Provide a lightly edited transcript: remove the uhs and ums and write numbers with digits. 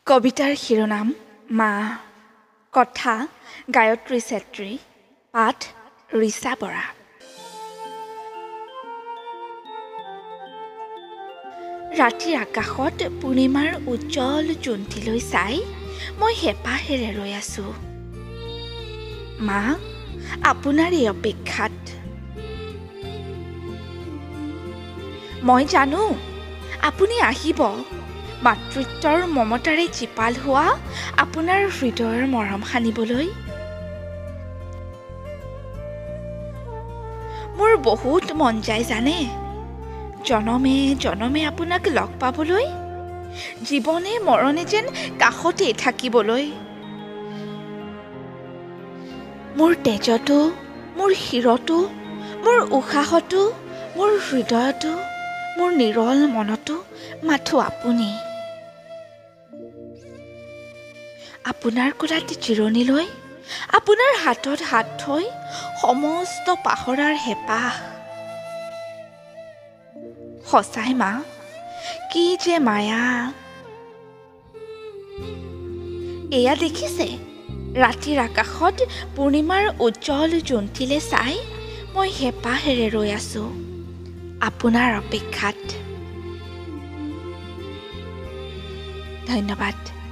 কবিতাৰ শিৰোনাম মা। কথা গায়ত্ৰী চেত্ৰী। পাঠ ৰিচা বৰা। ৰাতিৰ আকাশত পূৰ্ণিমাৰ উজ্জ্বল জোনটিলৈ চাই মই হেঁপাহেৰে ৰৈ আছোঁ। মা, আপোনাৰ এই অপেক্ষাত। মই জানো আপুনি আহিব। মাতৃত্বৰ মমতাৰে জীপাল হোৱা আপোনাৰ হৃদয়ৰ মৰম সানিবলৈ। মোৰ বহুত মন যায় জানে, জনমে জনমে আপোনাক লগ পাবলৈ, জীৱনে মৰণে যেন কাষতেই থাকিবলৈ। মোৰ তেজতো, মোৰ শিৰতো, মোৰ উশাহতো, মোৰ হৃদয়তো, মোৰ নিৰল মনতো মাথো আপুনি। আপোনাৰ কোলাত জিৰণি লৈ, আপোনাৰ হাতত হাত থৈ সমস্ত পাহৰাৰ হেঁপাহ। সঁচাই মা, কি যে মায়া। এয়া দেখিছে, ৰাতিৰ আকাশত পূৰ্ণিমাৰ উজ্জ্বল জোনটিলে চাই মই হেঁপাহেৰে ৰৈ আছোঁ আপোনাৰ অপেক্ষাত। ধন্যবাদ।